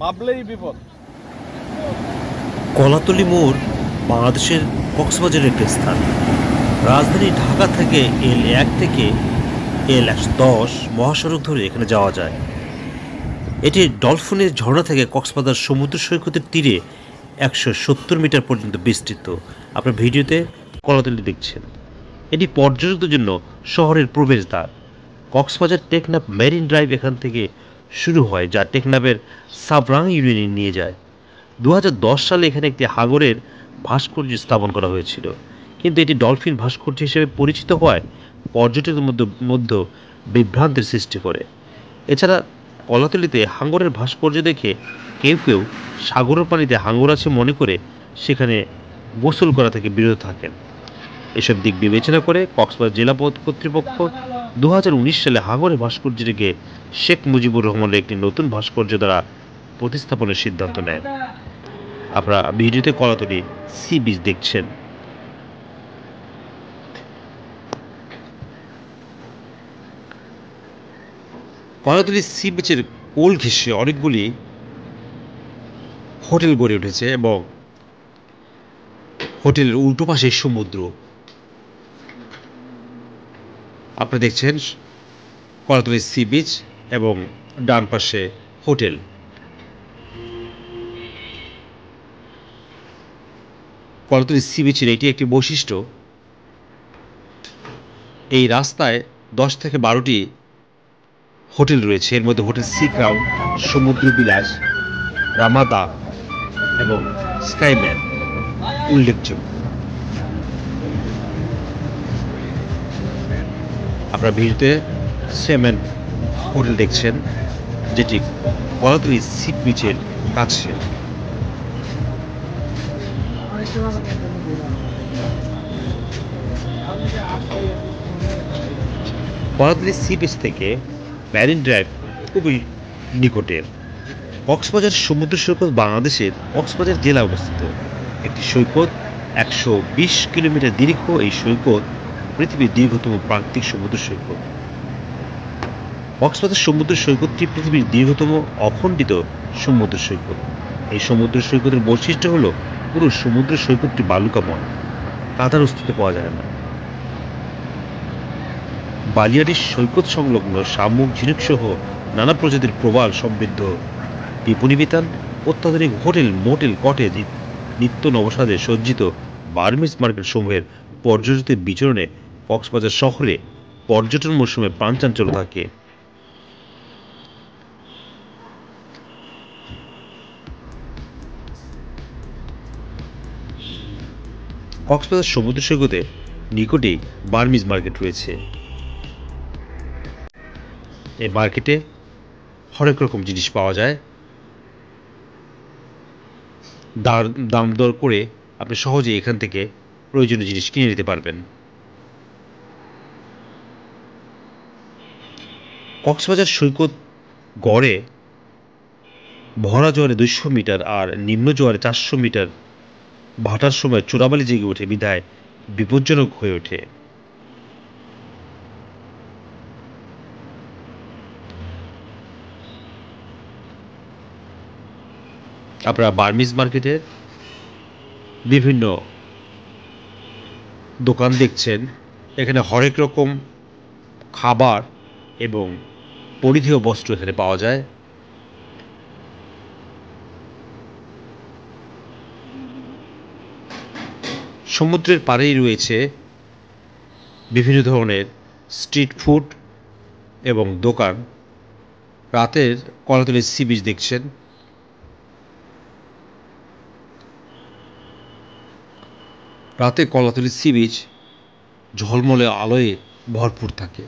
ভাবলেই বিপদ। কলাতলী মোড় বাংলাদেশের কক্সবাজারের একটি স্থান। রাজধানী ঢাকা থেকে L1 থেকে L110 মহাসড়ক ধরে এখানে যাওয়া যায়। এটি ডলফিনের ঝর্ণা থেকে কক্সবাজার সমুদ্র সৈকতের তীরে 170 মিটার পর্যন্ত বিস্তৃত। আপনার ভিডিওতে কলাতলী দেখছেন। এটি পর্যটকদের জন্য শহরের প্রবেশদ্বার। কক্সবাজার টেকনাফ মেরিন ড্রাইভ এখান থেকে শুরু হয়, যা টেকনাফের সাবরাং ইউনিয়নে নিয়ে যায়। 2010 সালে এখানে একটি হাঙরের ভাস্কর্য স্থাপন করা হয়েছিল, কিন্তু এটি ডলফিন ভাস্কর্য হিসেবে পরিচিত হওয়ায় পর্যটকদের মধ্যে বিভ্রান্তির সৃষ্টি করে। এছাড়া কলাতলীতে হাঙরের ভাস্কর্য দেখে কেউ কেউ সাগরের পানিতে হাঙর আছে মনে করে সেখানে গোসল করা থেকে বিরত থাকেন। এসব দিক বিবেচনা করে কক্সবাজার জেলা কর্তৃপক্ষ 2019 সালে হাঙরের ভাস্কর্যটিকে শেখ মুজিবুর রহমানের একটি নতুন ভাস্কর্য দ্বারা প্রতিস্থাপনের সিদ্ধান্ত নেয়। আপনারা ভিডিওতে কলাতলী সি বিচ দেখছেন। কলাতলী সি বিচের কোল ঘেঁষে অনেকগুলি হোটেল গড়ে উঠেছে এবং হোটেলের উল্টো পাশে সমুদ্র। আপনারা দেখছেন কলাতলী সি বিচ এবং ডান পাশে হোটেল। কলাতলী সি বিচের এটি একটি বৈশিষ্ট্য, এই রাস্তায় 10 থেকে 12টি হোটেল রয়েছে। এর মধ্যে হোটেল সি ক্রাউন, সমুদ্র বিলাস, রামাদা এবং স্কাইম্যান উল্লেখযোগ্য। আপনারা ভিডিওতে সেমেন হোটেল দেখছেন, যেটি কলাতলী সি বিচের কাছে। কলাতলী সি বিচ থেকে মেরিন ড্রাইভ খুবই নিকটের। কক্সবাজার সমুদ্র সৈকত বাংলাদেশের কক্সবাজার জেলায় অবস্থিত একটি সৈকত। 120 কিলোমিটার দীর্ঘ এই সৈকত পৃথিবীর দীর্ঘতম প্রাকৃতিক সমুদ্র সৈকত। কক্সবাজার সমুদ্র সৈকতটি পৃথিবীর দীর্ঘতম অখণ্ডিত সমুদ্র সৈকত। এই সমুদ্র সৈকতের বৈশিষ্ট্য হলো পুরো সমুদ্র সৈকতটি বালুকাময়, কাদার অস্তিত্ব পাওয়া যায় না। বালিয়াড়ির সৈকত সংলগ্ন শামুক, ঝিনুক সহ নানা প্রজাতির প্রবাল সমৃদ্ধ বিপণী বিতান, অত্যাধুনিক হোটেল, মোটেল, কটেজ, নিত্য নবসাদে সজ্জিত বার্মিজ মার্কেট সমূহের পর্যটকদের বিচরণে কক্সবাজার শহরে পর্যটন মৌসুমে প্রাণচাঞ্চল্য থাকে। কক্সবাজার সমুদ্র সৈকতে নিকটেই বার্মিজ মার্কেট রয়েছে। এই মার্কেটে হরেক রকম জিনিস পাওয়া যায়। দাম দর করে আপনি সহজেই এখান থেকে প্রয়োজনীয় জিনিস কিনে নিতে পারবেন। কক্সবাজার সৈকত গড়ে ভরা জোয়ারে 200 মিটার আর নিম্ন জোয়ারে 400 মিটার ভাটার সময় চোরাবালি জেগে ওঠে, বিধায় বিপজ্জনক হয়ে ওঠে। আপনারা বার্মিজ মার্কেটে বিভিন্ন দোকান দেখছেন। এখানে হরেক রকম খাবার এবং পরিধেয় বস্ত্র এখানে পাওয়া যায়। সমুদ্রের পাড়েই রয়েছে বিভিন্ন ধরনের স্ট্রিট ফুড এবং দোকান। রাতের কলাতলী সি বিচ দেখছেন। রাতে কলাতলী সি বিচ ঝলমলে আলোয় ভরপুর থাকে।